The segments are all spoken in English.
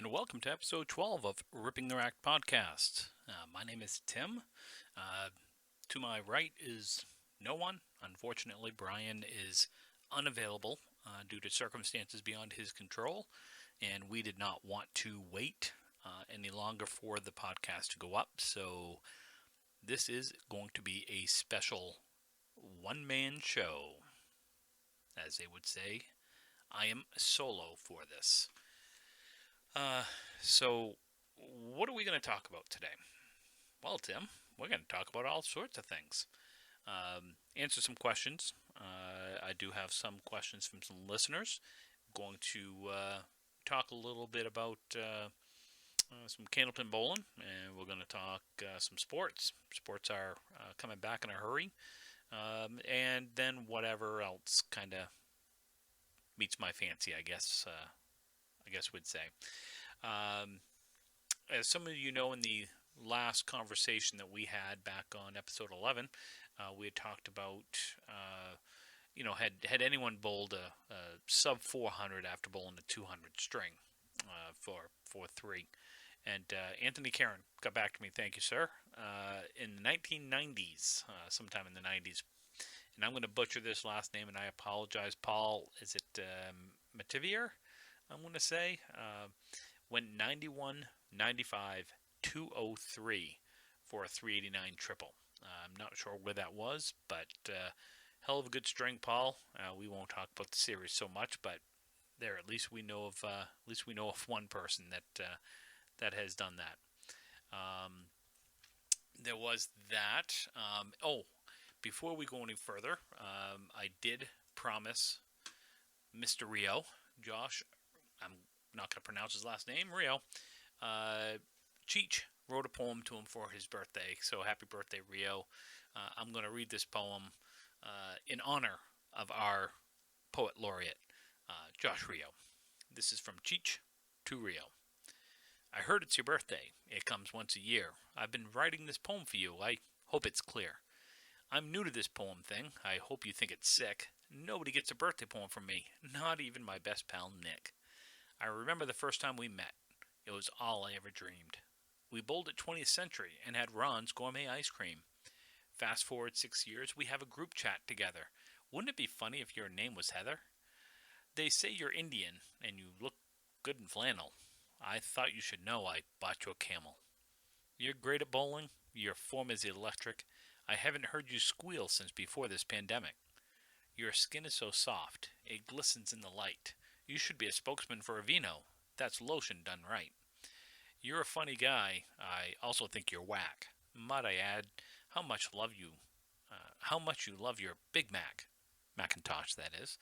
and welcome to episode 12 of Ripping the Rack podcast. My name is Tim. Uh, to my right is no one. Unfortunately, Brian is unavailable due to circumstances beyond his control, and we did not want to wait any longer for the podcast to go up. So, this is going to be a special one man show, as they would say. I am solo for this. Uh, so, what are we going to talk about today? Well, Tim, we're going to talk about all sorts of things. Answer some questions. I do have some questions from some listeners. I'm going to talk a little bit about some Candlepin bowling, and we're going to talk some sports. Sports are coming back in a hurry, and then whatever else kind of meets my fancy, I guess. I guess we'd say. Um, as some of you know, in the last conversation that we had back on episode 11, we had talked about, had anyone bowled a sub 400 after bowling a 200 string for three? And Anthony Karen got back to me. Thank you, sir. In the 1990s, sometime in the 90s, and I'm going to butcher this last name, and I apologize. Paul, is it Mativier? I'm going to say went 91, 95, 203 for a 389 triple. I'm not sure where that was, but hell of a good string, Paul. We won't talk about the series so much, but there at least we know of one person that has done that. There was that. Before we go any further, I did promise Mr. Rio, Josh. I'm not going to pronounce his last name, Rio. Cheech wrote a poem to him for his birthday, so happy birthday, Rio. I'm going to read this poem in honor of our poet laureate, Josh Rio. This is from Cheech to Rio. I heard it's your birthday. It comes once a year. I've been writing this poem for you. I hope it's clear. I'm new to this poem thing. I hope you think it's sick. Nobody gets a birthday poem from me, not even my best pal, Nick. I remember the first time we met. It was all I ever dreamed. We bowled at 20th Century and had Ron's Gourmet Ice Cream. Fast forward 6 years, we have a group chat together. Wouldn't it be funny if your name was Heather? They say you're Indian and you look good in flannel. I thought you should know I bought you a camel. You're great at bowling. Your form is electric. I haven't heard you squeal since before this pandemic. Your skin is so soft. It glistens in the light. You should be a spokesman for Aveeno. That's lotion done right. You're a funny guy. I also think you're whack. Might I add, how much you love your Big Mac, Macintosh that is.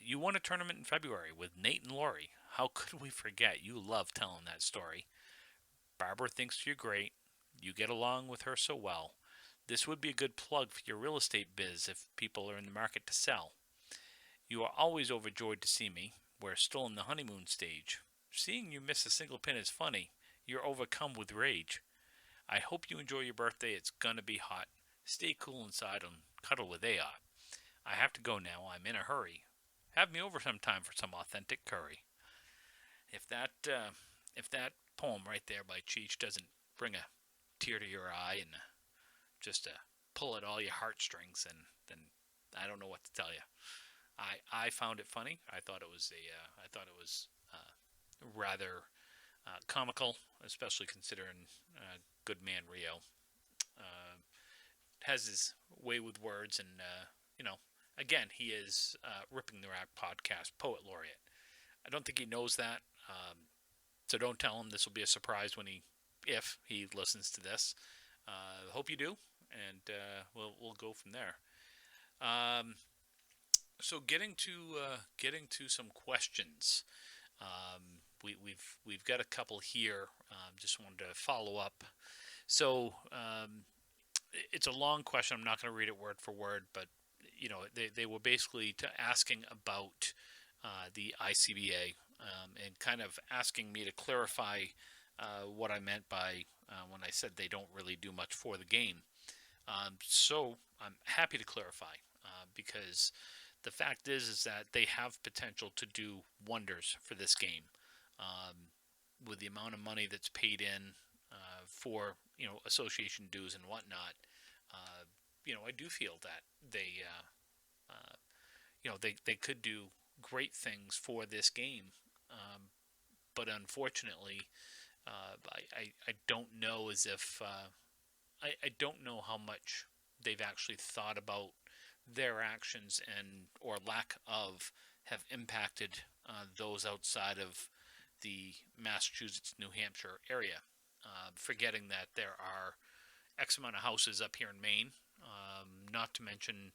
You won a tournament in February with Nate and Lori. How could we forget? You love telling that story. Barbara thinks you're great. You get along with her so well. This would be a good plug for your real estate biz if people are in the market to sell. You are always overjoyed to see me. We're still in the honeymoon stage. Seeing you miss a single pin is funny. You're overcome with rage. I hope you enjoy your birthday. It's gonna be hot. Stay cool inside and cuddle with Aot. I have to go now. I'm in a hurry. Have me over sometime for some authentic curry. If that poem right there by Cheech doesn't bring a tear to your eye and just pull at all your heartstrings, then I don't know what to tell you. I found it funny. I thought it was rather comical, especially considering good man Rio has his way with words, and again, he is Ripping the Rack podcast poet laureate. I don't think he knows that, so don't tell him. This will be a surprise if he listens to this. Hope you do, and we'll go from there. So getting to some questions. We've got a couple here. Just wanted to follow up. So it's a long question. I'm not going to read it word for word, but they were basically asking about the ICBA and kind of asking me to clarify what I meant by when I said they don't really do much for the game. So I'm happy to clarify because the fact is that they have potential to do wonders for this game. with the amount of money that's paid in for association dues and whatnot, I do feel that they could do great things for this game, but unfortunately, I don't know as if I don't know how much they've actually thought about their actions and or lack of have impacted those outside of the Massachusetts, New Hampshire area. Forgetting that there are X amount of houses up here in Maine, not to mention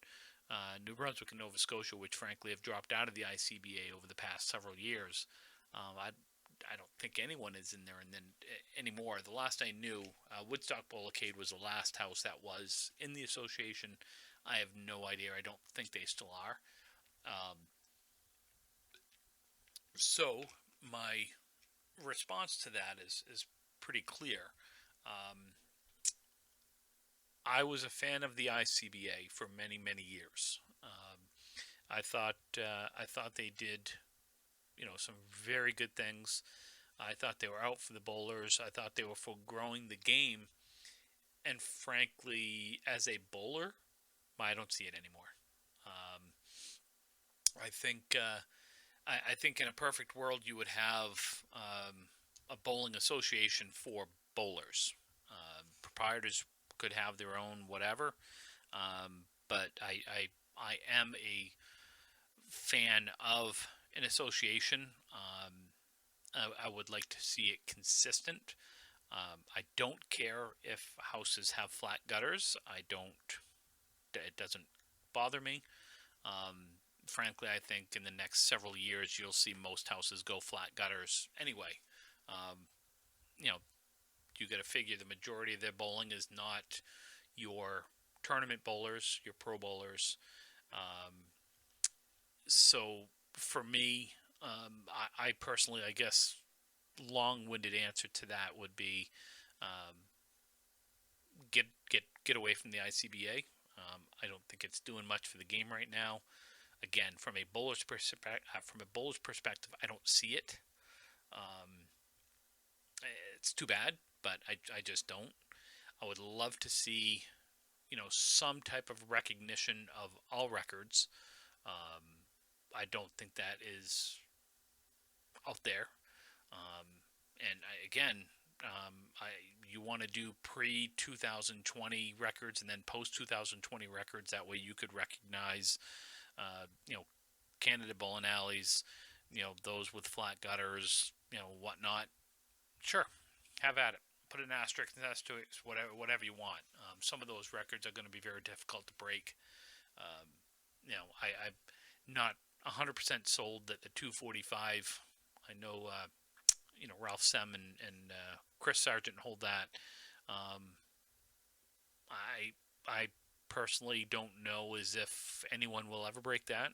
New Brunswick and Nova Scotia, which frankly have dropped out of the ICBA over the past several years. I don't think anyone is in there and then anymore. The last I knew, Woodstock Bollicade was the last house that was in the association. I have no idea. I don't think they still are. So my response to that is pretty clear. I was a fan of the ICBA for many, many years. I thought they did, some very good things. I thought they were out for the bowlers. I thought they were for growing the game. And frankly, as a bowler, I don't see it anymore. I think I think in a perfect world you would have a bowling association for bowlers. Proprietors could have their own whatever, but I am a fan of an association. I would like to see it consistent. I don't care if houses have flat gutters. I don't. It doesn't bother me. Frankly, I think in the next several years you'll see most houses go flat gutters anyway. You know, you got to figure the majority of their bowling is not your tournament bowlers, your pro bowlers. So for me, I personally, I guess, long-winded answer to that would be get away from the ICBA. I don't think it's doing much for the game right now. Again, from a bowler's perspective, I don't see it. It's too bad, but I just don't. I would love to see, some type of recognition of all records. I don't think that is out there. And you want to do pre-2020 records and then post-2020 records. That way you could recognize, Canada Bowling Alleys, those with flat gutters, whatnot. Sure, have at it. Put an asterisk next to it, whatever you want. Some of those records are going to be very difficult to break. I'm not 100% sold that the 245. I know, Ralph Sem and Chris Sargent hold that. I personally don't know as if anyone will ever break that.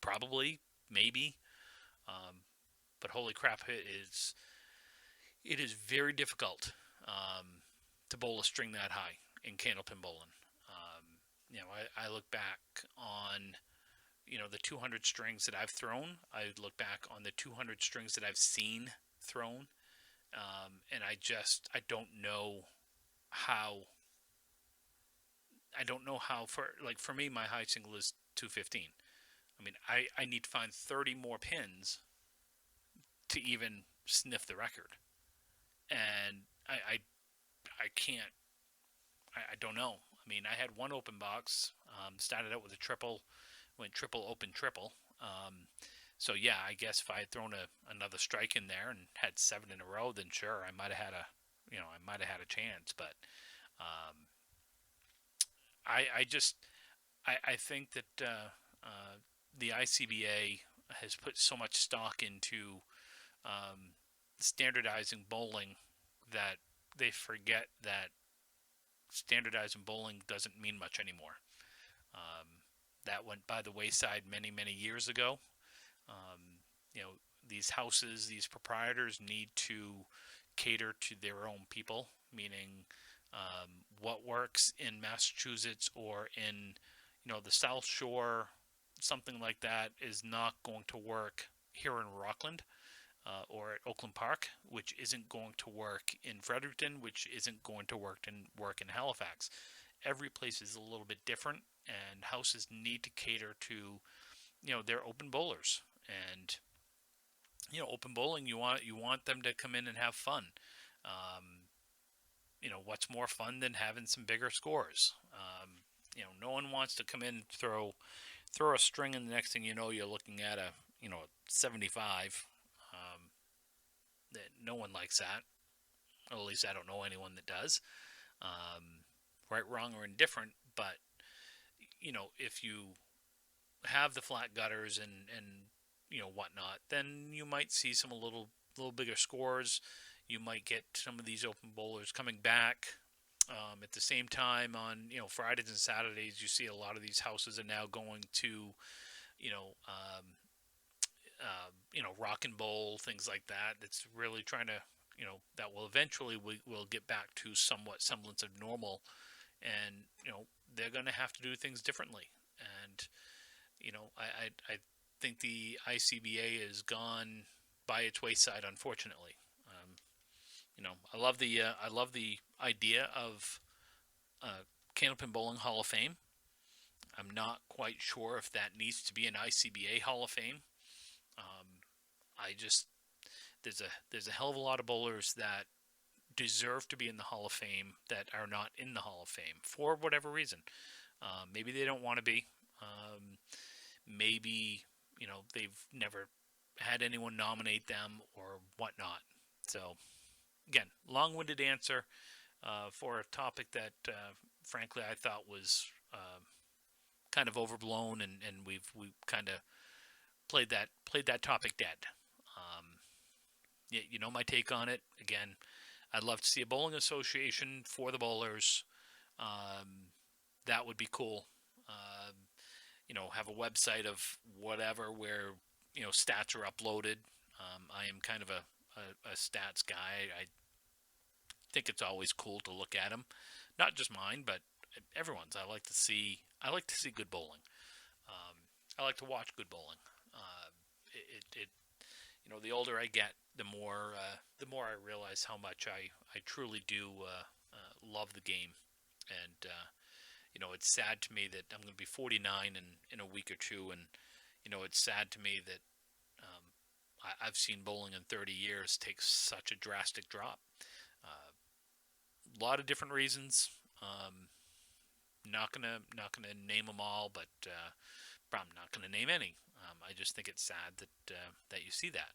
Probably, maybe, but holy crap, it is very difficult to bowl a string that high in candlepin bowling. I look back on the 200 strings that I've thrown. I look back on the 200 strings that I've seen thrown, and I don't know how. I don't know how for me, my high single is 215. I mean, I need to find 30 more pins to even sniff the record, and I can't. I don't know. I mean, I had one open box. Started out with a triple, went triple, open, triple. So yeah, I guess if I had thrown another strike in there and had 7 in a row, then sure, I might have had a chance. But I think that the ICBA has put so much stock into standardizing bowling that they forget that standardizing bowling doesn't mean much anymore. That went by the wayside many, many years ago. These houses, these proprietors need to cater to their own people, meaning what works in Massachusetts or in, the South Shore, something like that is not going to work here in Rockland. or at Oakland Park, which isn't going to work in Fredericton, which isn't going to work in Halifax. Every place is a little bit different, and houses need to cater to their open bowlers. And open bowling, you want them to come in and have fun. What's more fun than having some bigger scores? No one wants to come in and throw a string, and the next thing you know, you're looking at a 75. That no one likes that. Or at least I don't know anyone that does. Right, wrong, or indifferent. But if you have the flat gutters and whatnot, then you might see some a little bigger scores. You might get some of these open bowlers coming back. At the same time, on Fridays and Saturdays, you see a lot of these houses are now going to rock and bowl, things like that. That's really trying to that will eventually will get back to somewhat semblance of normal, and they're going to have to do things differently. And I think the ICBA is gone by its wayside, unfortunately. I love the idea of Candlepin Bowling Hall of Fame. I'm not quite sure if that needs to be an ICBA Hall of Fame. There's a hell of a lot of bowlers that deserve to be in the Hall of Fame that are not in the Hall of Fame for whatever reason. Maybe they don't want to be. Maybe they've never had anyone nominate them or whatnot. So again, long-winded answer for a topic that frankly I thought was kind of overblown, and we kind of played that topic dead. My take on it. Again, I'd love to see a bowling association for the bowlers. That would be cool. Have a website of whatever where stats are uploaded. I am kind of a stats guy. I think it's always cool to look at them, not just mine, but everyone's. I like to see good bowling. I like to watch good bowling. The older I get, the more I realize how much I truly do love the game. And it's sad to me that I'm going to be 49 in a week or two, and it's sad to me that I've seen bowling in 30 years take such a drastic drop. A lot of different reasons. Not gonna name them all, but I'm not gonna name any. I just think it's sad that you see that.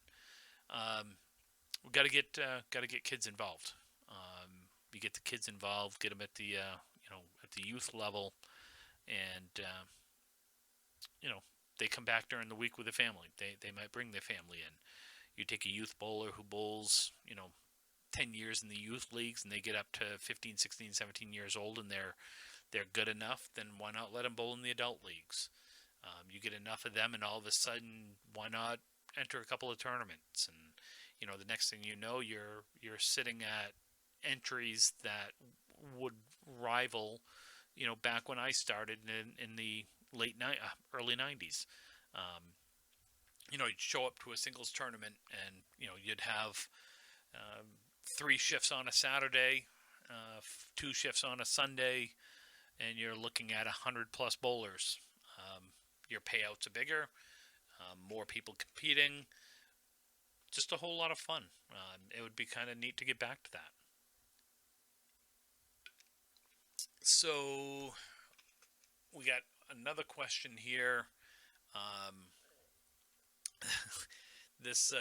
We got to get kids involved. You get the kids involved, get them at the at the youth level, and they come back during the week with a family. They might bring their family in. You take a youth bowler who bowls 10 years in the youth leagues, and they get up to 15, 16, 17 years old, and they're good enough, then why not let them bowl in the adult leagues? You get enough of them, and all of a sudden, why not enter a couple of tournaments? And the next thing you know, you're sitting at entries that would rival back when I started in the early 90s. You'd show up to a singles tournament, and you'd have 3 shifts on a Saturday, 2 shifts on a Sunday, and you're looking at 100+ bowlers. Your payouts are bigger, more people competing, just a whole lot of fun. It would be kind of neat to get back to that. So we got another question here. This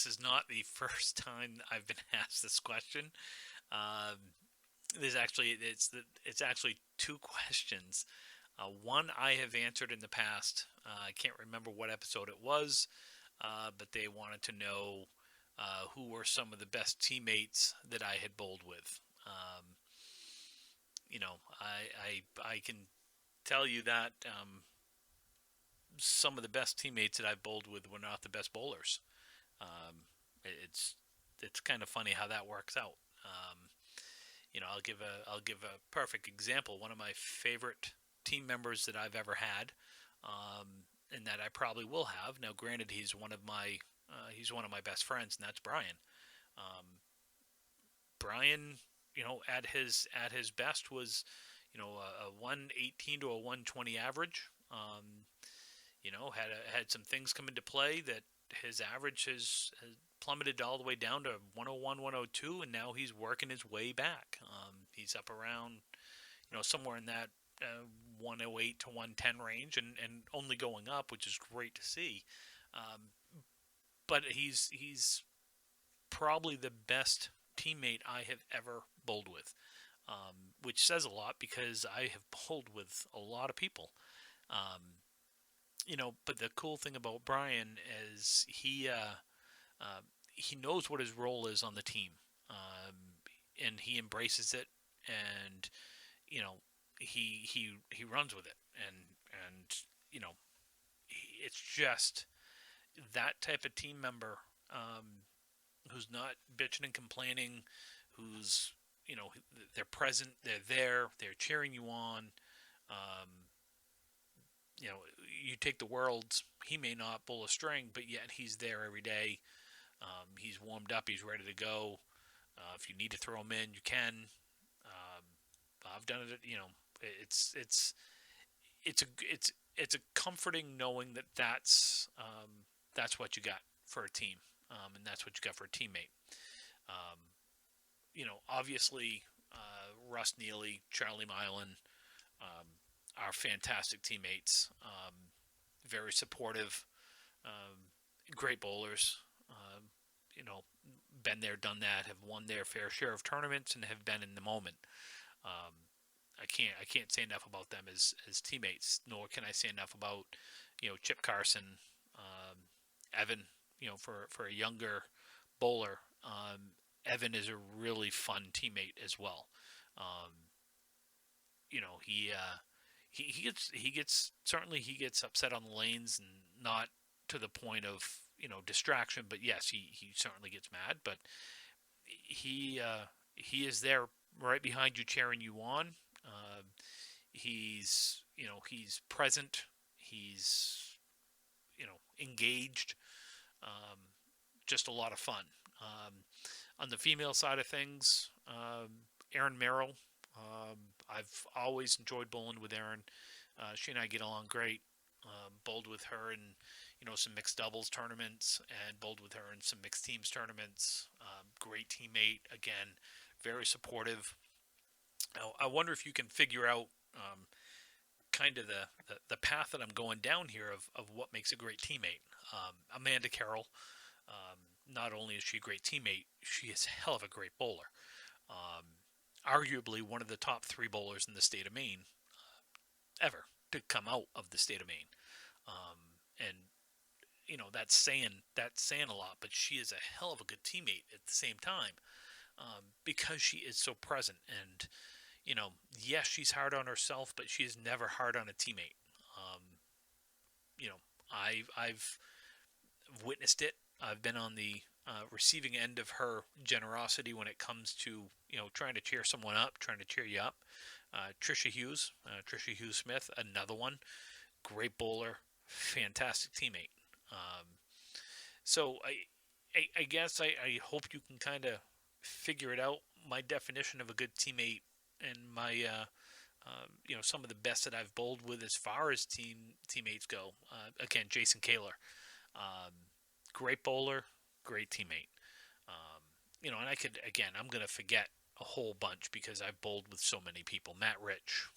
is not the first time I've been asked this question. It's actually 2 questions. One I have answered in the past. I can't remember what episode it was, but they wanted to know who were some of the best teammates that I had bowled with. I can tell you that some of the best teammates that I've bowled with were not the best bowlers. It's kind of funny how that works out. I'll give a perfect example. One of my favorite team members that I've ever had, and that I probably will have. Now, granted, he's one of my He's one of my best friends, and that's Brian. Um, Brian, at his best was, a 118 to a 120 average. Had some things come into play that his average has plummeted all the way down to 101, 102, and now he's working his way back. He's up around, somewhere in that 108 to 110 range, and only going up, which is great to see. Um, but he's probably the best teammate I have ever bowled with, which says a lot because I have bowled with a lot of people. Um, but the cool thing about Brian is he knows what his role is on the team, and he embraces it, and you know he runs with it, and you know it's just that type of team member, who's not bitching and complaining, who's they're present, they're there, they're cheering you on. Um, you take the world's, he may not pull a string, but yet he's there every day. He's warmed up, he's ready to go. If you need to throw him in, you can. Um, I've done it. It's a comforting knowing that that's what you got for a team, and that's what you got for a teammate. Um, Obviously, Russ Neely, Charlie Milan, um, are fantastic teammates. Very supportive, um, great bowlers. Um, you know, been there, done that, have won their fair share of tournaments, and have been in the moment. Um, I can't say enough about them as teammates, nor can I say enough about Chip Carson, Evan. For a younger bowler, Evan is a really fun teammate as well. Um, he gets certainly he gets upset on the lanes, and not to the point of distraction, but yes, he certainly gets mad, but he is there right behind you, cheering you on. Uh, he's present. He's engaged. Um, just a lot of fun. Um, on the female side of things, Erin Merrill. I've always enjoyed bowling with Erin. She and I get along great. Bowled with her in some mixed doubles tournaments, and bowled with her in some mixed teams tournaments. Great teammate. Again, very supportive. Now, I wonder if you can figure out kind of the path that I'm going down here of what makes a great teammate. Amanda Carroll. Not only is she a great teammate, she is a hell of a great bowler. Um, Arguably one of the top three bowlers in the state of Maine ever to come out of the state of Maine. And that's saying a lot, but she is a hell of a good teammate at the same time, because she is so present. And yes, she's hard on herself, but she is never hard on a teammate. Um, you know, I've witnessed it. I've been on the receiving end of her generosity when it comes to trying to cheer someone up, trying to cheer you up. Trisha Hughes Smith, another one, great bowler, fantastic teammate. Um, so I guess I hope you can kind of figure it out. My definition of a good teammate, and my some of the best that I've bowled with as far as teammates go. Again, Jason Kaler, um, great bowler, great teammate. And I'm going to forget a whole bunch because I've bowled with so many people. Matt Rich,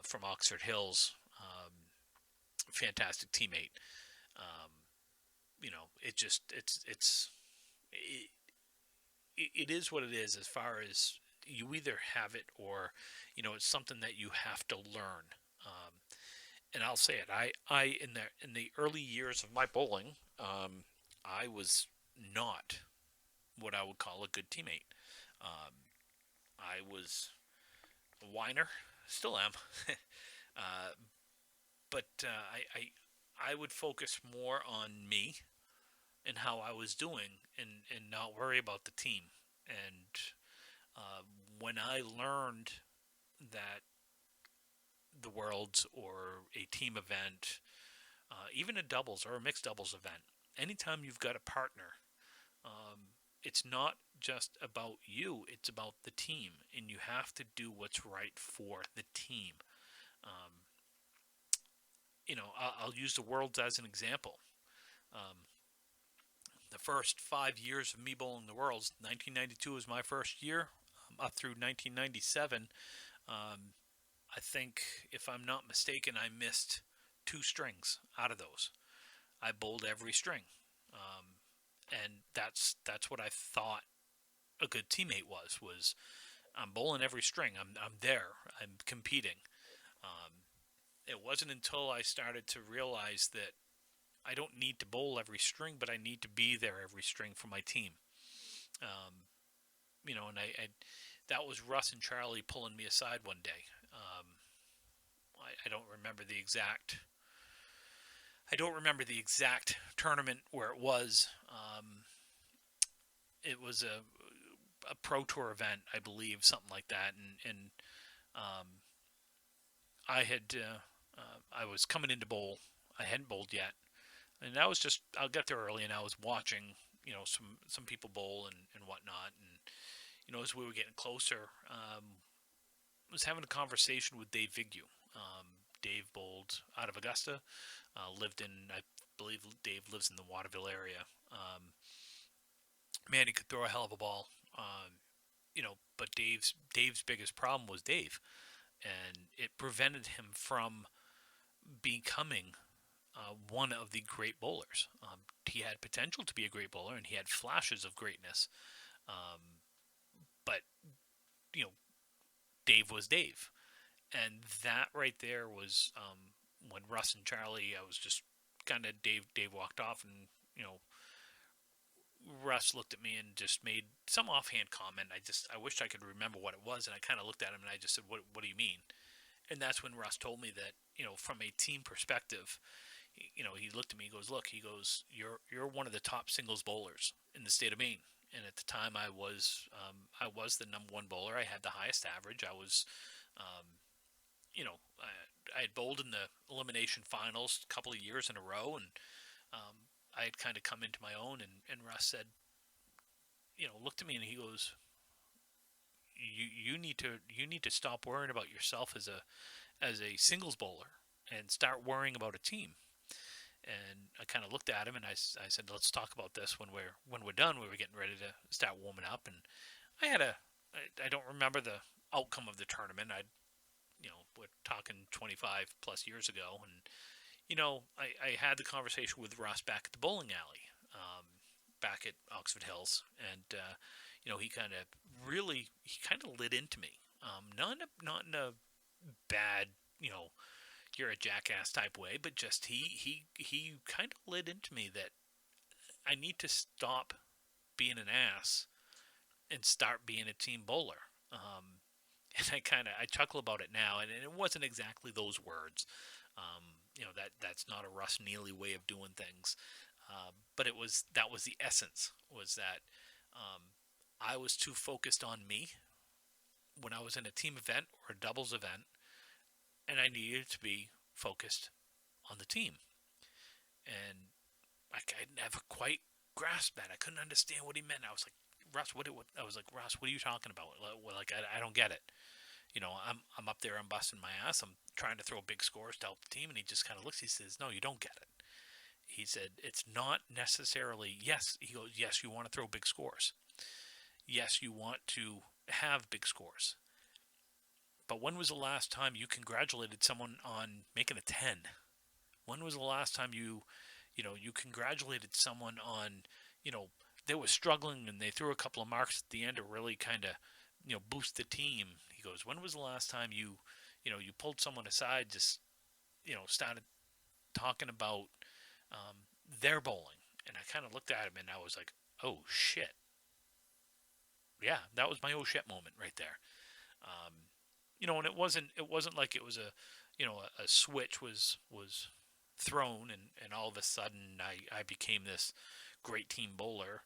from Oxford Hills, fantastic teammate. Um, it, it is what it is, as far as you either have it, or it's something that you have to learn. Um, and I'll say it. I in the early years of my bowling, I was not what I would call a good teammate. Um, I was a whiner, still am, uh, but I would focus more on me and how I was doing, and not worry about the team. And uh, when I learned that the Worlds, or a team event, even a doubles or a mixed doubles event, anytime you've got a partner, it's not just about you, it's about the team, and you have to do what's right for the team. Um, I'll use the Worlds as an example. Um, the first 5 years of me bowling the Worlds, 1992 was my first year, up through 1997. Um, I think, if I'm not mistaken, I missed two strings out of those. I bowled every string, um, and that's what I thought a good teammate was I'm bowling every string. I'm there. I'm competing. Um, it wasn't until I started to realize that I don't need to bowl every string, but I need to be there every string for my team. Um, and that was Russ and Charlie pulling me aside one day. I don't remember the exact. I don't remember the exact tournament where it was. It was a pro tour event, I believe, something like that, and um, I was coming into bowl. I hadn't bowled yet, and I got there early, and I was watching, some people bowl and whatnot, and as we were getting closer, I was having a conversation with Dave Vignew. Dave bowled out of Augusta, lived in, I believe Dave lives in the Waterville area. Man, he could throw a hell of a ball. But Dave's biggest problem was Dave, and it prevented him from becoming one of the great bowlers. He had potential to be a great bowler, and he had flashes of greatness. But you know, Dave was Dave, and that right there was when Russ and Charlie. I was just kind of Dave. Dave walked off, and Russ looked at me and just made some offhand comment. I wished I could remember what it was, and I kind of looked at him and I just said, "What do you mean?" And that's when Russ told me that, from a team perspective, he looked at me. He goes, "Look," he goes, "You're one of the top singles bowlers in the state of Maine." And at the time, I was the number one bowler. I had the highest average. I was, um, I had bowled in the elimination finals a couple of years in a row, and I had kind of come into my own. And Russ said, looked at me and he goes, you need to stop worrying about yourself as a singles bowler and start worrying about a team." And I kind of looked at him and I said, "Let's talk about this when we're done." We were getting ready to start warming up, and I don't remember the outcome of the tournament. We're talking 25 plus years ago, and I had the conversation with Ross back at the bowling alley, back at Oxford Hills, and he kind of lit into me, not in a bad, you're a jackass type way, but just he kind of lit into me that I need to stop being an ass and start being a team bowler. And I chuckle about it now, and it wasn't exactly those words. That's not a Russ Neely way of doing things, but that was the essence. Was that I was too focused on me when I was in a team event or a doubles event, and I needed to be focused on the team. And I never quite grasped that. I couldn't understand what he meant. I was like, "Russ, I was like, "Russ, what are you talking about? Like, I don't get it." I'm up there, I'm busting my ass, I'm trying to throw big scores to help the team, and he just kind of looks. He says, "No, you don't get it." He said, "It's not necessarily, yes." He goes, "Yes, you want to throw big scores. Yes, you want to have big scores. But when was the last time you congratulated someone on making a 10? When was the last time you congratulated someone on, they were struggling and they threw a couple of marks at the end to really kind of, boost the team?" He goes, "When was the last time you pulled someone aside, just, started talking about their bowling?" And I kind of looked at him and I was like, "Oh shit." Yeah, that was my "oh shit" moment right there. Um, and it wasn't like it was a switch was thrown, and all of a sudden I became this great team bowler.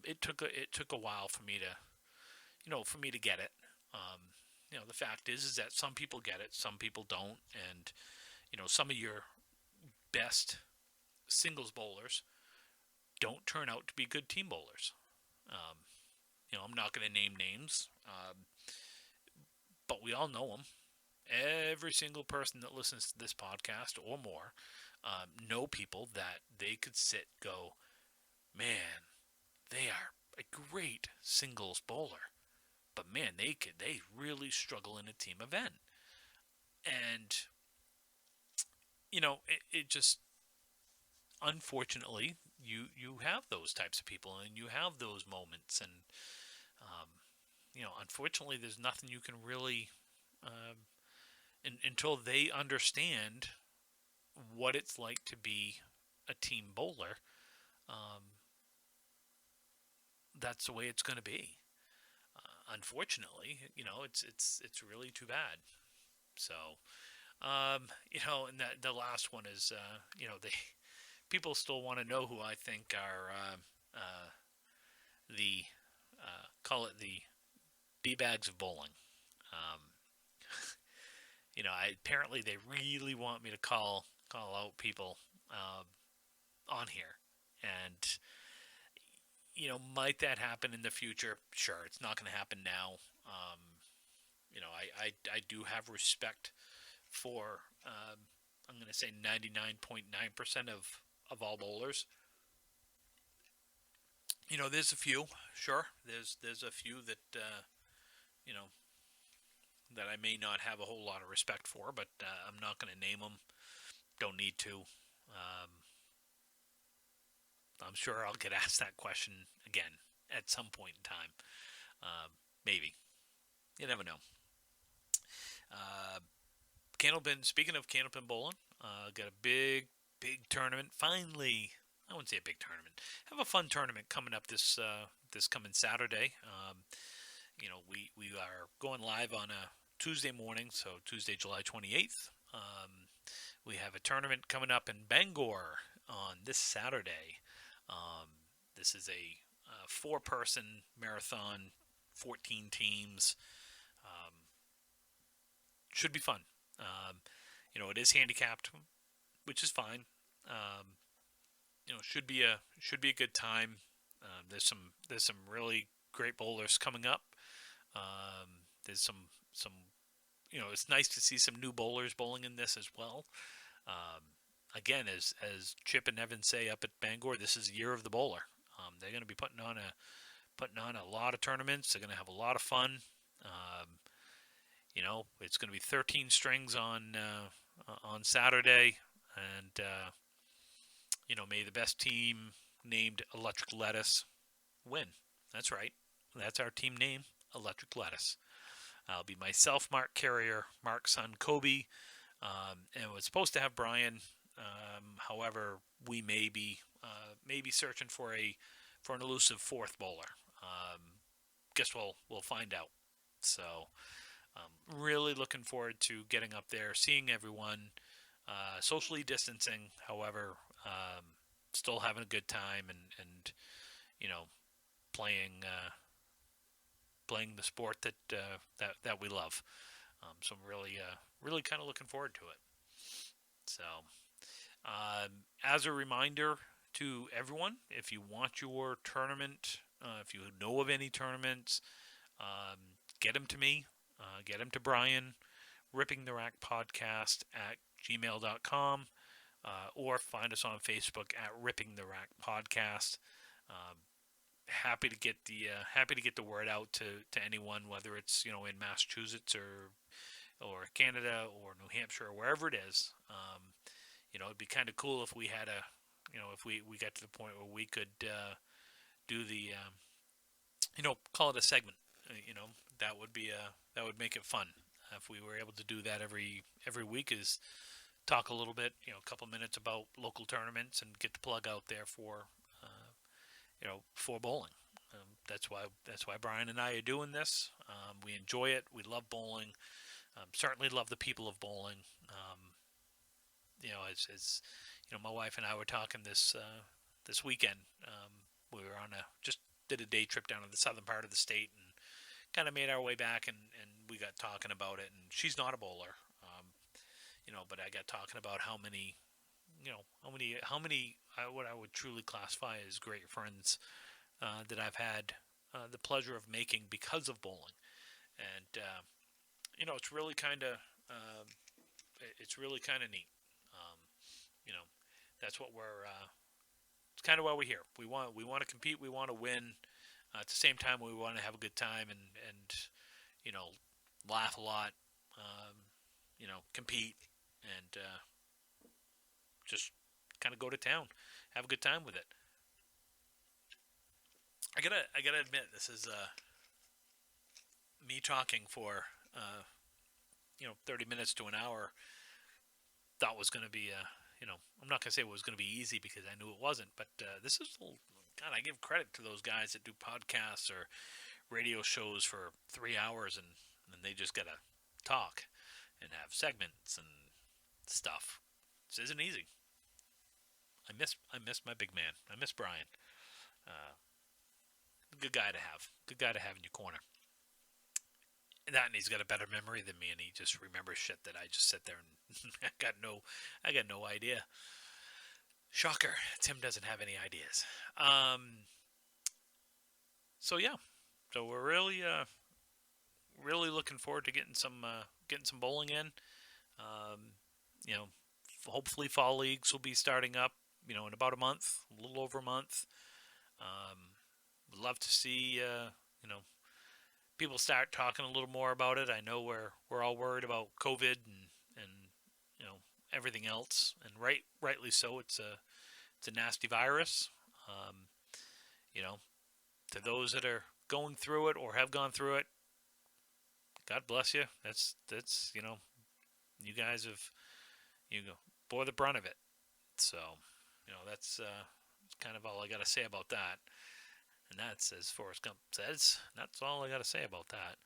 It took a while for me to get it. The fact is that some people get it, some people don't, and some of your best singles bowlers don't turn out to be good team bowlers. Um, I'm not going to name names, but we all know them. Every single person that listens to this podcast or more know people that they could go, man, they are a great singles bowler, but man, they really struggle in a team event. And it just, unfortunately, you have those types of people, and you have those moments, and um, unfortunately, there's nothing you can really, until they understand what it's like to be a team bowler. Um, that's the way it's going to be. Unfortunately, it's really too bad. So, and the last one is, they people still want to know who I think are the call it the D bags of bowling. Um, apparently they really want me to call out people on here, and might that happen in the future? Sure, it's not going to happen now. I do have respect for I'm going to say 99.9% of all bowlers. There's a few, sure. There's a few that you know that I may not have a whole lot of respect for, but I'm not going to name them. Don't need to. I'm sure I'll get asked that question again at some point in time. Maybe. You never know. Candlepin, speaking of Candlepin Bowling, got a big tournament. Finally, I wouldn't say a big tournament. Have a fun tournament coming up this coming Saturday. We are going live on a Tuesday morning, so Tuesday, July 28th. We have a tournament coming up in Bangor on this Saturday. This is a 4-person marathon, 14 teams. Should be fun. It is handicapped, which is fine. Should be a good time. There's some really great bowlers coming up. There's some it's nice to see some new bowlers bowling in this as well. Again, as Chip and Evan say up at Bangor, this is the year of the bowler. They're going to be putting on a lot of tournaments. They're going to have a lot of fun. It's going to be 13 strings on Saturday, and may the best team named Electric Lettuce win. That's right. That's our team name, Electric Lettuce. I'll be myself, Mark Carrier, Mark's son Kobe, and it was supposed to have Brian. However, we may be searching for an elusive 4th bowler. Guess we'll find out. So, really looking forward to getting up there, seeing everyone, socially distancing. However, still having a good time and playing the sport that we love. So I'm really kind of looking forward to it. So, as a reminder to everyone, if you want your tournament, if you know of any tournaments, get them to me. Get them to Brian, Ripping the Rack Podcast at gmail.com, or find us on Facebook at Ripping the Rack Podcast. Happy to get the word out to anyone, whether it's in Massachusetts or Canada or New Hampshire or wherever it is. It'd be kind of cool if we had if we got to the point where we could do the call it a segment. That would make it fun if we were able to do that every week. Is talk a little bit, a couple minutes about local tournaments and get the plug out there for bowling. That's why Brian and I are doing this. We enjoy it. We love bowling. Certainly love the people of bowling. As my wife and I were talking this weekend. We were just did a day trip down to the southern part of the state and kind of made our way back, and we got talking about it. And she's not a bowler, but I got talking about how many how many what I would truly classify as great friends that I've had the pleasure of making because of bowling. And it's really kind of neat. Um, you know, that's what we're. It's kind of why we're here. We want to compete. We want to win. At the same time, we want to have a good time and you know laugh a lot. Compete and just kind of go to town, have a good time with it. I gotta admit, this is me talking for 30 minutes to an hour. Thought was going to be I'm not going to say it was going to be easy because I knew it wasn't, but this is God. I give credit to those guys that do podcasts or radio shows for 3 hours and they just gotta talk and have segments and stuff. This isn't easy. I miss my big man. I miss Brian. Uh, Good guy to have. Good guy to have in your corner. And he's got a better memory than me, and he just remembers shit that I just sit there and I got no idea. Shocker. Tim doesn't have any ideas. So yeah. So we're really looking forward to getting some bowling in. Um, you know, Hopefully fall leagues will be starting up. In about a month, a little over a month. Would love to see people start talking a little more about it. I know we're all worried about COVID and everything else, and rightly so. It's a nasty virus. Um, you know, to those that are going through it or have gone through it, God bless you. That's you guys have bore the brunt of it. So that's kind of all I got to say about that. And that's, as Forrest Gump says, that's all I got to say about that.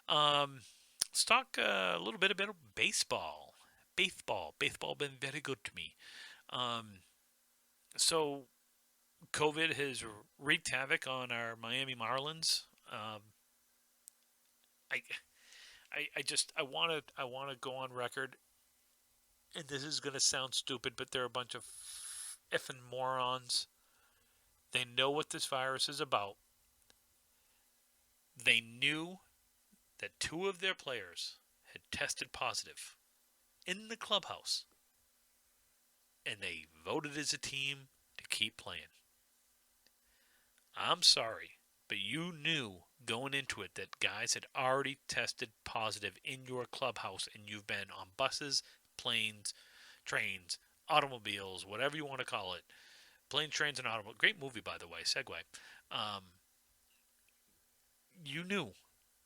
Let's talk a little bit about baseball. Baseball been very good to me. So COVID has wreaked havoc on our Miami Marlins. I want to go on record, and this is going to sound stupid, but they're a bunch of effing morons. They know what this virus is about. They knew that 2 of their players had tested positive in the clubhouse, and they voted as a team to keep playing. I'm sorry, but you knew going into it that guys had already tested positive in your clubhouse, and you've been on buses, planes, trains, automobiles, whatever you want to call it. Planes, Trains, and Automobiles. Great movie, by the way. Segue. You knew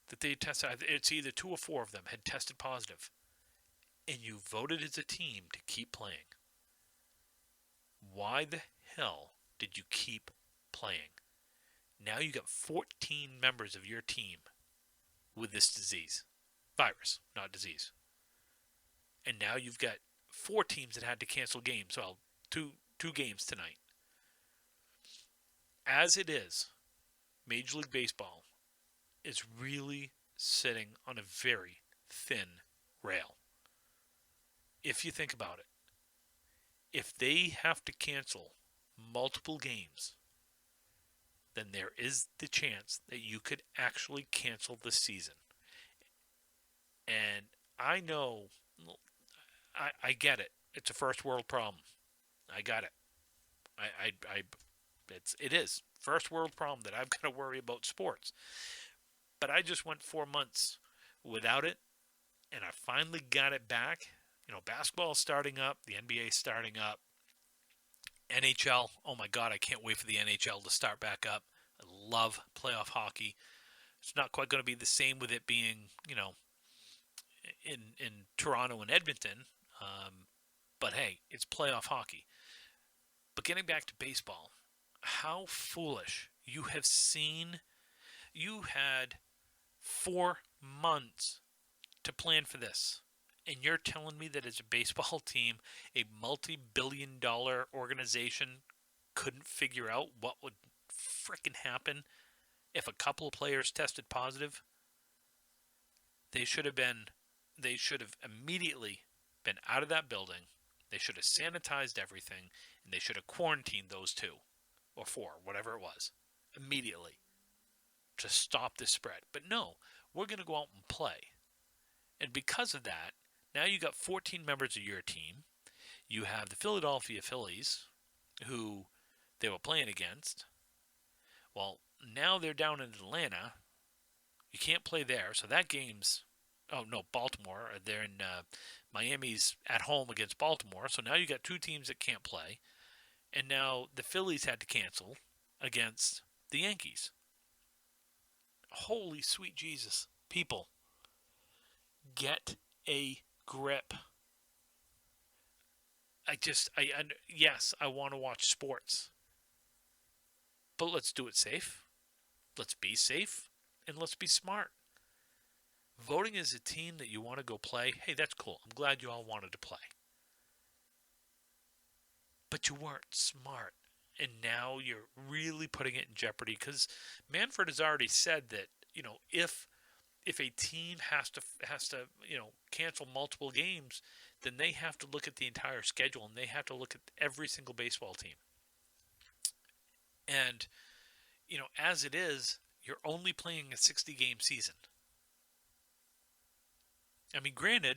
that they tested. It's either 2 or 4 of them had tested positive, and you voted as a team to keep playing. Why the hell did you keep playing? Now you got 14 members of your team with this disease. Virus, not disease. And now you've got 4 teams that had to cancel games. Well, two games tonight. As it is, Major League Baseball is really sitting on a very thin rail. If you think about it, if they have to cancel multiple games, then there is the chance that you could actually cancel the season. And I know, I get it. It's a first world problem. I got it. It is first world problem that I've got to worry about sports. But I just went 4 months without it, and I finally got it back. Basketball is starting up, the NBA is starting up, NHL. Oh my God, I can't wait for the NHL to start back up. I love playoff hockey. It's not quite going to be the same with it being, in Toronto and Edmonton. But hey, it's playoff hockey. But getting back to baseball, how foolish. You had 4 months to plan for this. And you're telling me that as a baseball team, a multi-billion-dollar organization couldn't figure out what would frickin' happen if a couple of players tested positive? They should have immediately been out of that building. They should have sanitized everything, and they should have quarantined those 2 or 4, whatever it was, immediately to stop the spread. But no, we're going to go out and play. And because of that, now you got 14 members of your team. You have the Philadelphia Phillies, who they were playing against. Well, now they're down in Atlanta. You can't play there, so that game's... Oh, no, Baltimore. They're in Miami's at home against Baltimore. So now you got 2 teams that can't play. And now the Phillies had to cancel against the Yankees. Holy sweet Jesus. People, get a grip. Yes, I want to watch sports. But let's do it safe. Let's be safe. And let's be smart. Voting as a team that you want to go play, hey, that's cool. I'm glad you all wanted to play. But you weren't smart. And now you're really putting it in jeopardy, because Manfred has already said that, if a team has to cancel multiple games, then they have to look at the entire schedule, and they have to look at every single baseball team. And as it is, you're only playing a 60-game season. I mean, granted,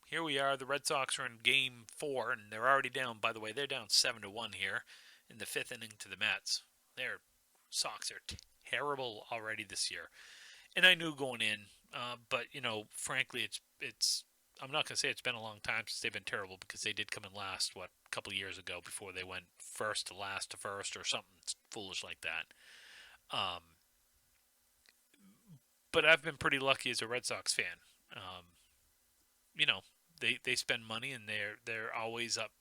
here we are. The Red Sox are in Game 4, and they're already down. By the way, they're down 7-1 here in the 5th inning to the Mets. Their Sox are terrible already this year, and I knew going in. But frankly, it's. I'm not going to say it's been a long time since they've been terrible, because they did come in last, a couple of years ago, before they went first to last to first or something foolish like that. But I've been pretty lucky as a Red Sox fan. They spend money, and they're always up.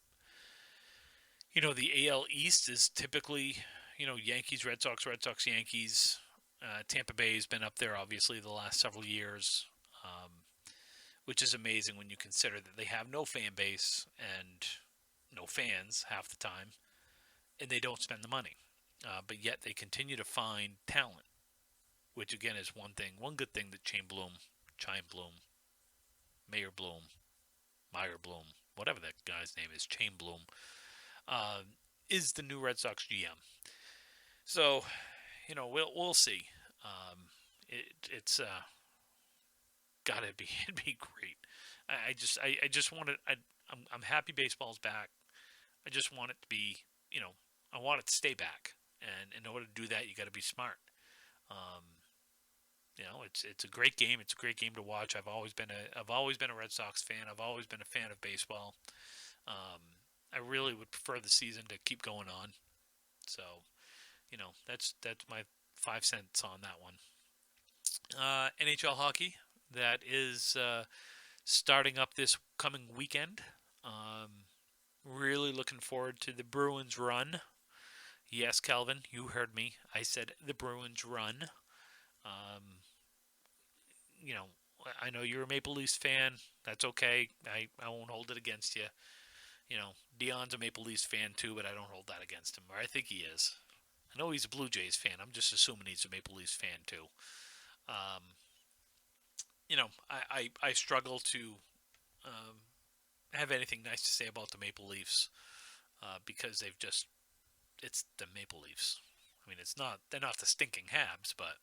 The AL East is typically, Yankees, Red Sox, Yankees. Tampa Bay has been up there, obviously, the last several years, which is amazing when you consider that they have no fan base and no fans half the time, and they don't spend the money. But yet they continue to find talent, which again is one good thing that Chaim Bloom, Mayor Bloom, Meyer Bloom, whatever that guy's name is, Chaim Bloom, is the new Red Sox GM. So, we'll see. It's it'd be great. I just want it. I'm happy baseball's back. I just want it to be, I want it to stay back. And in order to do that, you got to be smart. It's a great game. It's a great game to watch. I've always been a Red Sox fan. I've always been a fan of baseball. I really would prefer the season to keep going on. So, that's my 5 cents on that one. NHL hockey, that is starting up this coming weekend. Really looking forward to the Bruins run. Yes, Calvin, you heard me. I said the Bruins run. I know you're a Maple Leafs fan. That's okay. I won't hold it against you. Dion's a Maple Leafs fan too, but I don't hold that against him. Or I think he is. I know he's a Blue Jays fan. I'm just assuming he's a Maple Leafs fan too. I struggle to have anything nice to say about the Maple Leafs because it's the Maple Leafs. I mean, they're not the stinking Habs, but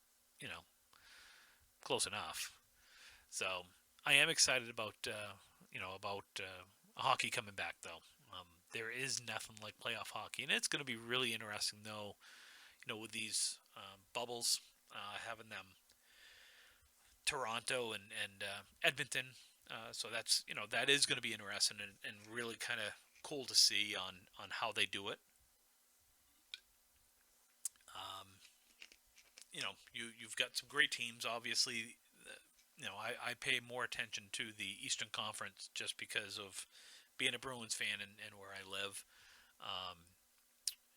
close enough. So I am excited about hockey coming back, though. There is nothing like playoff hockey, and it's going to be really interesting, though. With these bubbles, having them Toronto and Edmonton. So that's that is going to be interesting and really kind of cool to see on how they do it. You've got some great teams. Obviously, I pay more attention to the Eastern Conference just because of being a Bruins fan and where I live.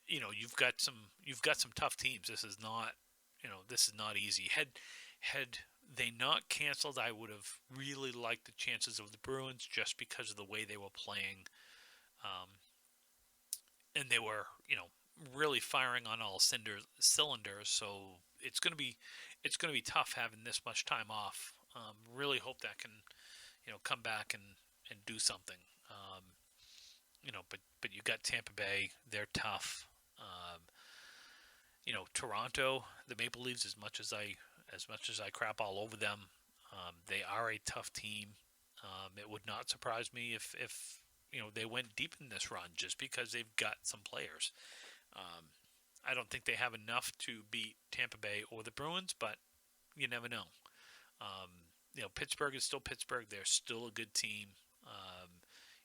You've got some tough teams. This is not easy. Had they not canceled, I would have really liked the chances of the Bruins just because of the way they were playing. And they were, really firing on all cylinders. So it's going to be tough having this much time off. Really hope that can, come back and do something. but you got Tampa Bay. They're tough. Toronto, the Maple Leafs, as much as I crap all over them, they are a tough team. It would not surprise me if they went deep in this run just because they've got some players. Um, I don't think they have enough to beat Tampa Bay or the Bruins, but you never know. Pittsburgh is still Pittsburgh. They're still a good team. Um,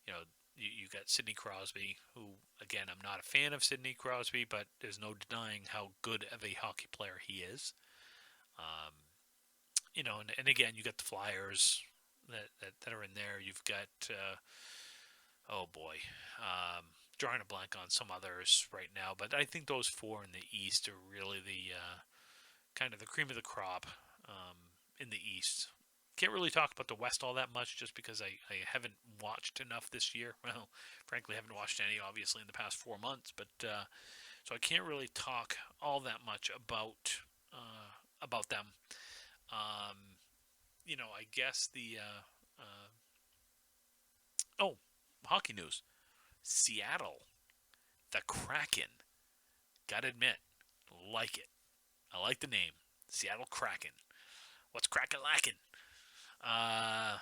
you know, you got Sidney Crosby, who, again, I'm not a fan of Sidney Crosby, but there's no denying how good of a hockey player he is. Um, and again, you got the Flyers that are in there. You've got, oh boy, drawing a blank on some others right now, but I think those four in the East are really the kind of the cream of the crop in the East. Can't really talk about the West all that much just because I haven't watched enough this year. Well, frankly, I haven't watched any, obviously, in the past 4 months. But so I can't really talk all that much about them. Um, I guess oh, hockey news. Seattle, the Kraken. Gotta admit, like it. I like the name. Seattle Kraken. What's Kraken lacking? I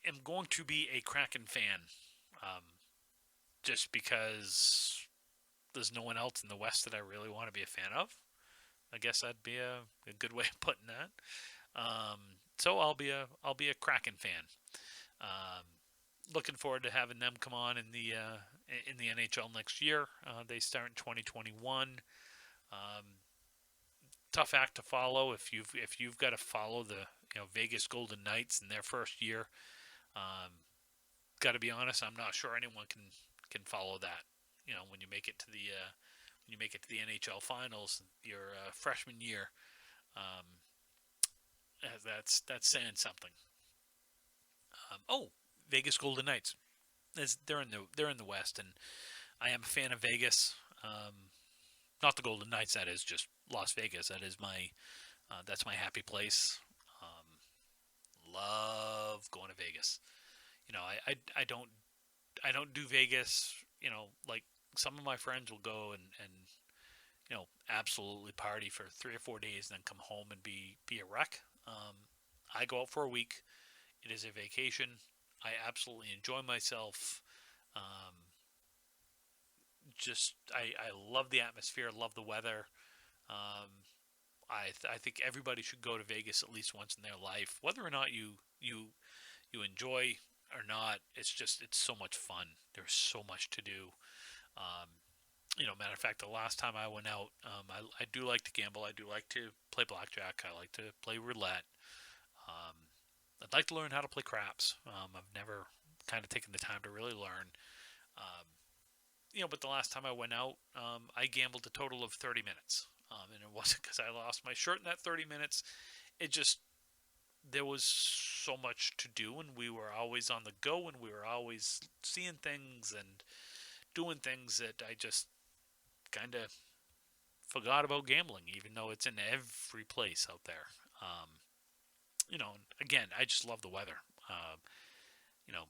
am going to be a Kraken fan, um, just because there's no one else in the West that I really want to be a fan of. I guess that'd be a good way of putting that. So I'll be a Kraken fan. Um, Looking forward to having them come on in the NHL next year. They start in 2021. Um, Tough act to follow if you've got to follow the Vegas Golden Knights in their first year. Um, got to be honest, I'm not sure anyone can follow that. When you make it to the NHL Finals your freshman year, um, that's saying something. Oh, Vegas Golden Knights. They're in the West, and I am a fan of Vegas. Not the Golden Knights, that is just Las Vegas. That's my happy place. Love going to Vegas. I don't do Vegas. Like some of my friends will go and absolutely party for 3 or 4 days, and then come home and be a wreck. I go out for a week. It is a vacation. I absolutely enjoy myself. Um, I love the atmosphere. Love the weather. Um, I think everybody should go to Vegas at least once in their life, whether or not you enjoy or not. It's so much fun. There's so much to do. Um, Matter of fact, the last time I went out, I do like to gamble. I do like to play blackjack. I like to play roulette. Um, I'd like to learn how to play craps. I've never kind of taken the time to really learn. Um, but the last time I went out, I gambled a total of 30 minutes. And it wasn't because I lost my shirt in that 30 minutes. It just, there was so much to do, and we were always on the go, and we were always seeing things and doing things that I just kind of forgot about gambling, even though it's in every place out there. Um, Again, I just love the weather. You know,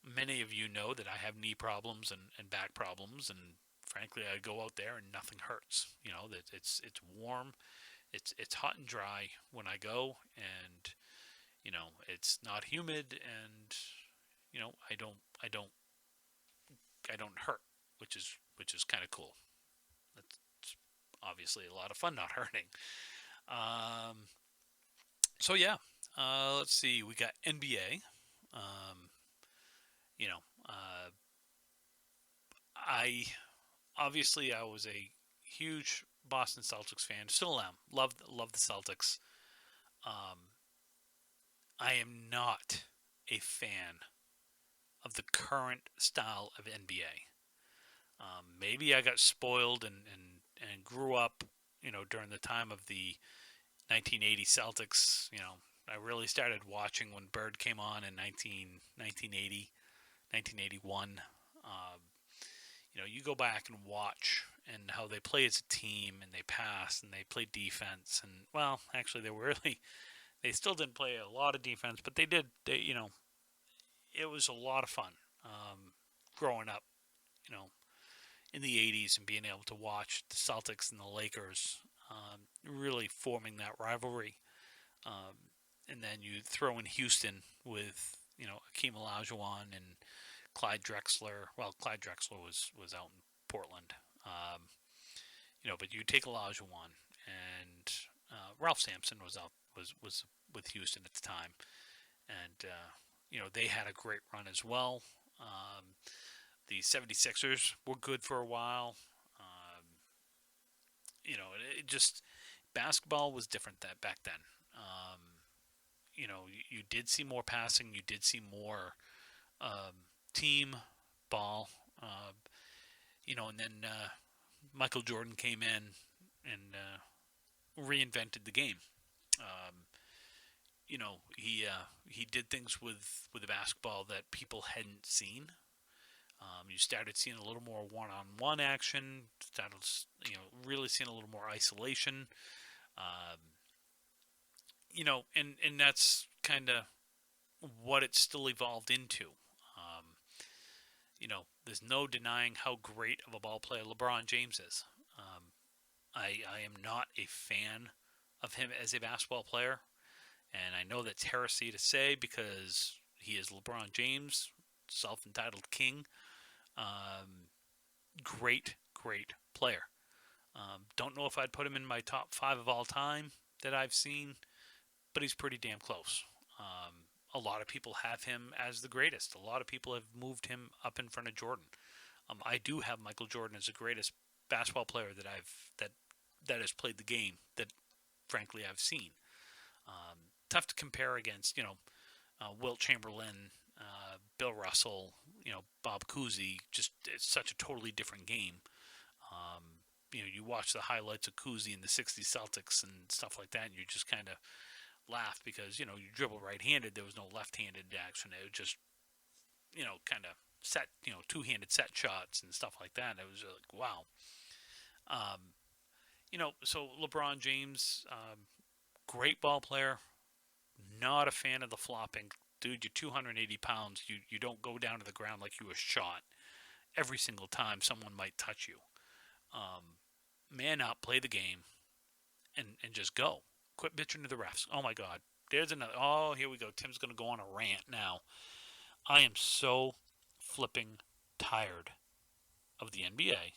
Many of you know that I have knee problems and back problems, and frankly, I go out there and nothing hurts. That it's warm, it's hot and dry when I go, and it's not humid, and I don't hurt, which is kind of cool. It's obviously a lot of fun not hurting. Um, so yeah, let's see. We got NBA. Um, you know, uh, I was a huge Boston Celtics fan. Still am. Love the Celtics. Um, I am not a fan of the current style of NBA. Maybe I got spoiled and grew up, during the time of the 1980 Celtics. I really started watching when Bird came on in 1980, 1981. Um, you go back and watch and how they play as a team, and they pass and they play defense, and well, actually they still didn't play a lot of defense, but they did. It was a lot of fun. growing up, you know, in the 80s and being able to watch the Celtics and the Lakers really forming that rivalry. Um, and then you throw in Houston with, Akeem Olajuwon and Clyde Drexler. Well, Clyde Drexler was out in Portland. Um, but you take Olajuwon and Ralph Sampson was with Houston at the time, and they had a great run as well. The 76ers were good for a while. Um, it just basketball was different that back then. You did see more passing, you did see more team ball. Uh, and then Michael Jordan came in and reinvented the game. Um, he did things with the basketball that people hadn't seen. You started seeing a little more one-on-one action. Started, really seeing a little more isolation. Um, and that's kind of what it still evolved into. Um, there's no denying how great of a ball player LeBron James is. I am not a fan of him as a basketball player, and I know that's heresy to say because he is LeBron James, self-entitled king. Um, great player. Don't know if I'd put him in my top 5 of all time that I've seen, but he's pretty damn close. A lot of people have him as the greatest. A lot of people have moved him up in front of Jordan. I do have Michael Jordan as the greatest basketball player that has played the game that, frankly, I've seen. Tough to compare against, Wilt Chamberlain, Bill Russell, Bob Cousy. Just it's such a totally different game. Um, you watch the highlights of Cousy in the '60s Celtics and stuff like that, and you just kind of laugh because you dribble right-handed. There was no left-handed action. It was just kind of set two-handed set shots and stuff like that. It was like wow. Um, so LeBron James, great ball player. Not a fan of the flopping. Dude, you're 280 pounds. You don't go down to the ground like you were shot every single time someone might touch you. Man up, play the game, and just go. Quit bitching to the refs. Oh my God. There's another. Oh, here we go. Tim's going to go on a rant now. I am so flipping tired of the NBA,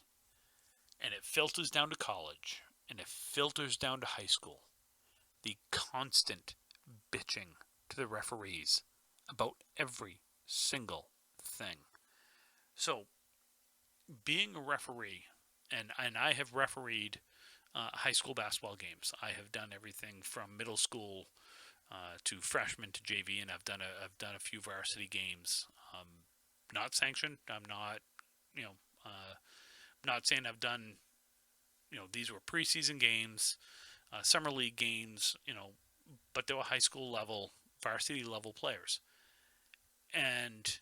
and it filters down to college, and it filters down to high school. The constant bitching to the referees about every single thing. So, being a referee, and I have refereed high school basketball games. I have done everything from middle school to freshman to JV, and I've done a few varsity games. Not sanctioned. I'm not, not saying I've done. These were preseason games, summer league games. But they were high school level, varsity level players, and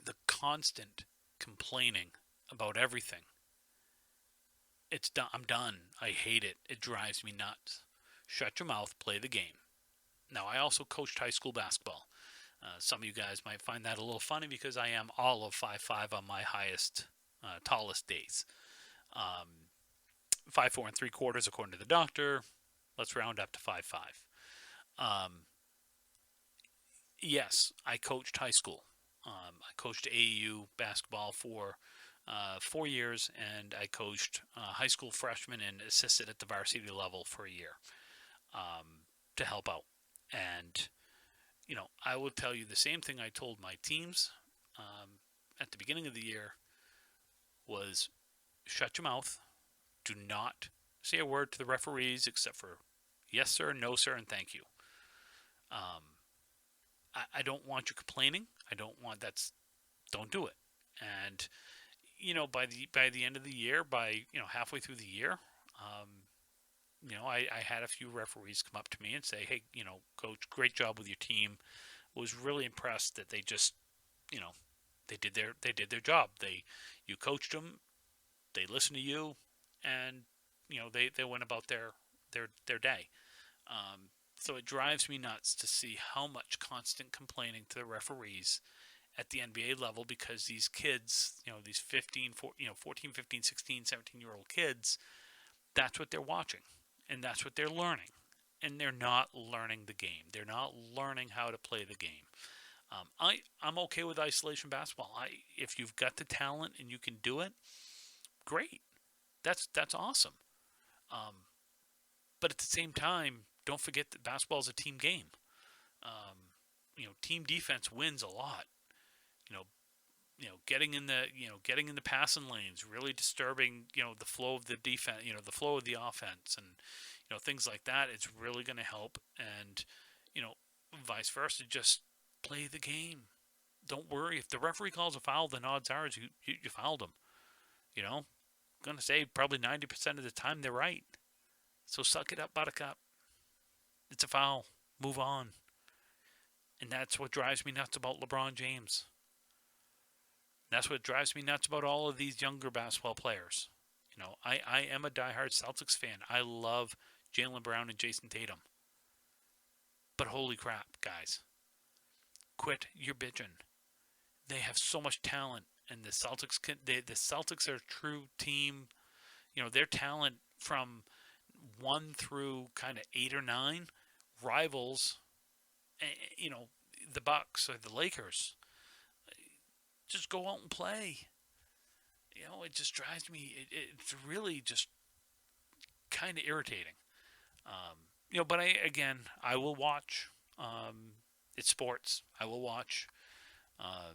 the constant complaining about everything. It's done. I'm done. I hate it. It drives me nuts. Shut your mouth. Play the game. Now, I also coached high school basketball. Some of you guys might find that a little funny because I am all of 5'5" on my highest, tallest days. 5'4" and 3/4 according to the doctor. Let's round up to 5'5". Yes, I coached high school. I coached AAU basketball for 4 years, and I coached high school freshmen and assisted at the varsity level for a year to help out. And, I will tell you the same thing I told my teams at the beginning of the year was shut your mouth. Do not say a word to the referees except for yes, sir, no, sir, and thank you. I don't want you complaining. I don't want don't do it. And by the end of the year, by halfway through the year, I had a few referees come up to me and say, "Hey, coach, great job with your team. Was really impressed that they just, they did their job. You coached them, they listened to you, and they went about their day." So it drives me nuts to see how much constant complaining to the referees at the NBA level, because these kids, these 14, 15, 16, 17-year-old kids, that's what they're watching, and that's what they're learning. And they're not learning the game. They're not learning how to play the game. I'm okay with isolation basketball. If you've got the talent and you can do it, great. That's awesome. But at the same time, don't forget that basketball is a team game. Team defense wins a lot. Getting in the passing lanes, really disturbing, the flow of the defense, the flow of the offense, and things like that. It's really going to help, and vice versa. Just play the game. Don't worry if the referee calls a foul. Then odds are you fouled him. I'm gonna say probably 90% of the time they're right. So suck it up, Buttercup. It's a foul. Move on. And that's what drives me nuts about LeBron James. That's what drives me nuts about all of these younger basketball players. I am a diehard Celtics fan. I love Jaylen Brown and Jason Tatum. But holy crap, guys. Quit your bitching. They have so much talent, and the Celtics are a true team. Their talent from 1 through kind of 8 or 9 rivals, the Bucks or the Lakers. Just go out and play. It just drives me. It's really just kind of irritating. But I will watch. It's sports. I will watch. I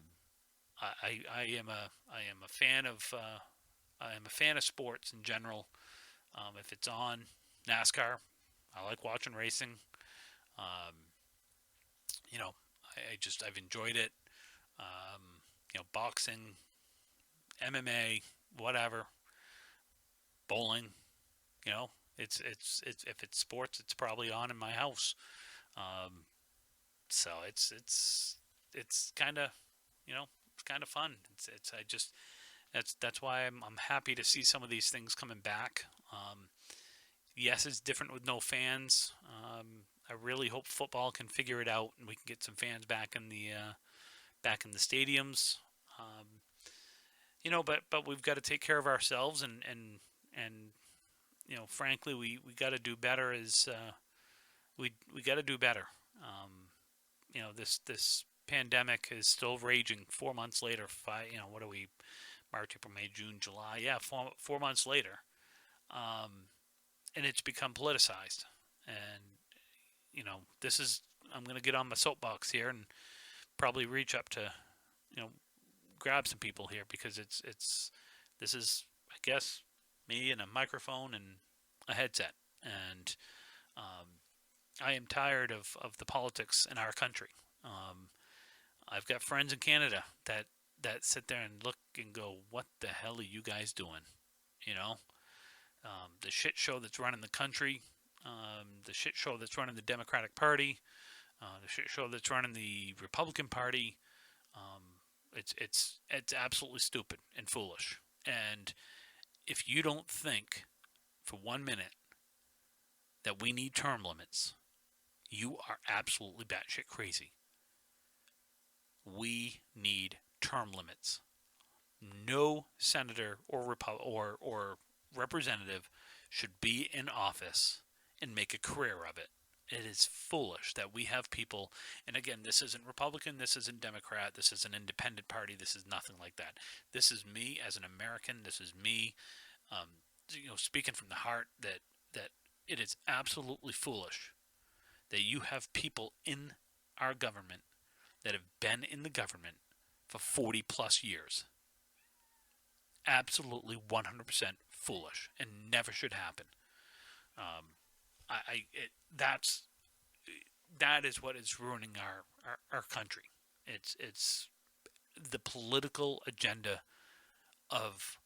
am a fan of sports in general. If it's on NASCAR, I like watching racing. I've enjoyed it. Boxing, MMA, whatever, bowling. It's if it's sports, it's probably on in my house. So it's kind of it's kind of fun. That's why I'm happy to see some of these things coming back. Yes, it's different with no fans. I really hope football can figure it out and we can get some fans back in the stadiums. But we've got to take care of ourselves and frankly, we got to do better. We got to do better. This pandemic is still raging 4 months later. What are we? March, April, May, June, July. Yeah, 4 months later. And it's become politicized. And this is, I'm going to get on my soapbox here and probably reach up to, grab some people here, because this is, I guess, me and a microphone and a headset. And I am tired of the politics in our country. I've got friends in Canada that sit there and look and go, what the hell are you guys doing? The shit show that's running the country, the shit show that's running the Democratic Party, the shit show that's running the Republican Party. It's absolutely stupid and foolish. And if you don't think for 1 minute that we need term limits, you are absolutely batshit crazy. We need term limits. No senator or representative should be in office and make a career of it. It is foolish that we have people, and again, this isn't Republican, this isn't Democrat, this is an independent party, this is nothing like that. This is me as an American, this is me, speaking from the heart, that it is absolutely foolish that you have people in our government that have been in the government for 40 plus years. Absolutely 100% foolish and never should happen. That is what is ruining our country. It's the political agenda of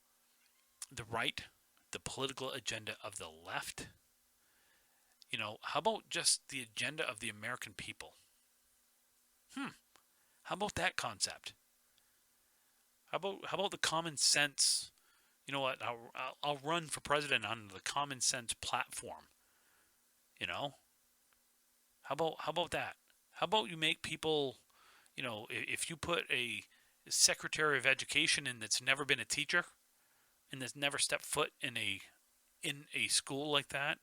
the right, the political agenda of the left. How about just the agenda of the American people? How about that concept? How about the common sense? You know what? I'll run for president on the common sense platform. How about that? How about you make people, if you put a secretary of education in that's never been a teacher and that's never stepped foot in a school like that,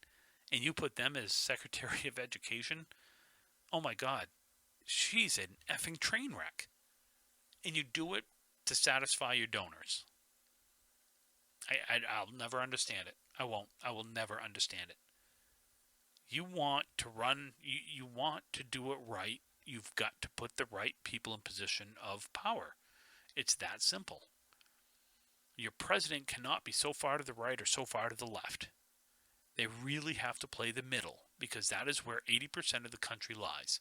and you put them as secretary of education, oh my God, she's an effing train wreck. And you do it to satisfy your donors. I'll never understand it. I won't. I will never understand it. You want to run, you want to do it right. You've got to put the right people in position of power. It's that simple. Your president cannot be so far to the right or so far to the left. They really have to play the middle, because that is where 80% of the country lies.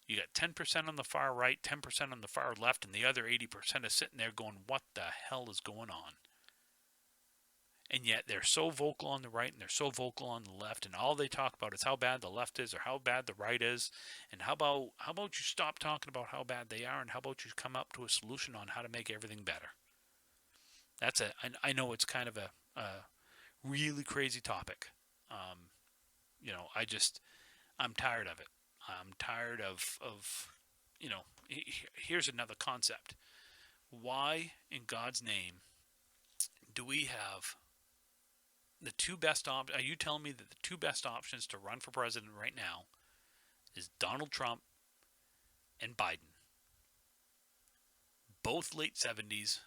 You got 10% on the far right, 10% on the far left, and the other 80% is sitting there going, what the hell is going on? And yet they're so vocal on the right and they're so vocal on the left, and all they talk about is how bad the left is or how bad the right is. And how about you stop talking about how bad they are, and how about you come up to a solution on how to make everything better? I know it's kind of a really crazy topic. I'm tired of it. I'm tired of here's another concept. Why in God's name do we have the two best options? Are you telling me that the two best options to run for president right now is Donald Trump and Biden? Both late 70s,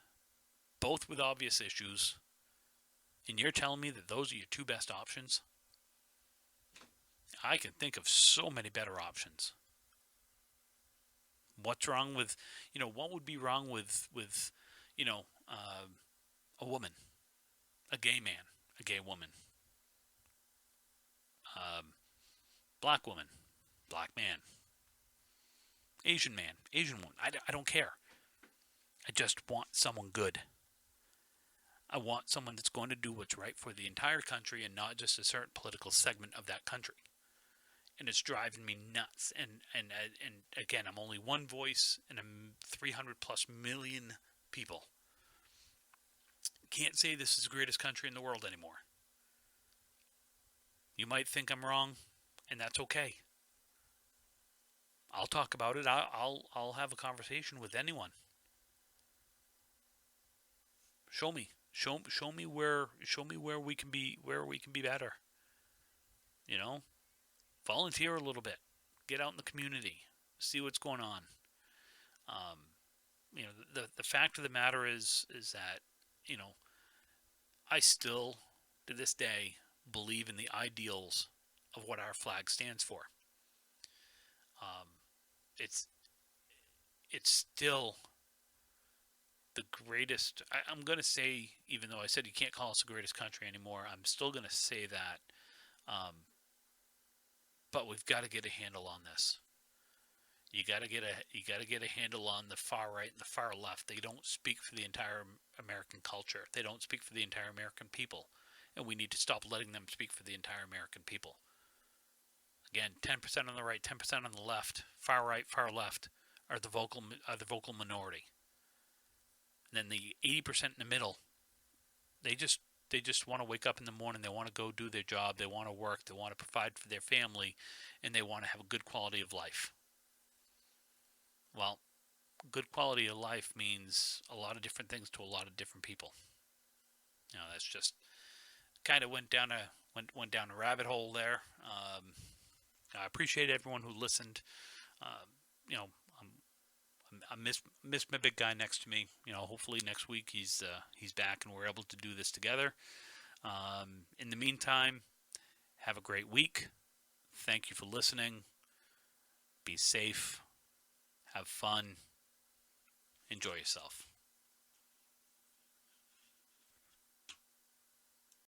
both with obvious issues, and you're telling me that those are your two best options? I can think of so many better options. What's wrong with, what would be wrong with a woman, a gay man, a gay woman, black woman, black man, Asian woman? I don't care. I just want someone good. I want someone that's going to do what's right for the entire country and not just a certain political segment of that country. And it's driving me nuts. And again, I'm only one voice in 300 plus million people. Can't say this is the greatest country in the world anymore. You might think I'm wrong, and that's okay. I'll talk about it. I'll have a conversation with anyone. Show me where we can be better. Volunteer a little bit. Get out in the community. See what's going on. The fact of the matter is that, I still, to this day, believe in the ideals of what our flag stands for. It's still the greatest. I'm going to say, even though I said you can't call us the greatest country anymore, I'm still going to say that. But we've got to get a handle on this. You got to get a handle on the far right and the far left. They don't speak for the entire American culture. They don't speak for the entire American people, and we need to stop letting them speak for the entire American people. Again, 10% on the right, 10% on the left, far right, far left are the vocal minority. And then the 80% in the middle, they just want to wake up in the morning. They want to go do their job. They want to work. They want to provide for their family, and they want to have a good quality of life. Well, good quality of life means a lot of different things to a lot of different people. That's just kind of went down a rabbit hole there. I appreciate everyone who listened. I miss my big guy next to me. Hopefully next week he's back and we're able to do this together. In the meantime, have a great week. Thank you for listening. Be safe. Have fun. Enjoy yourself.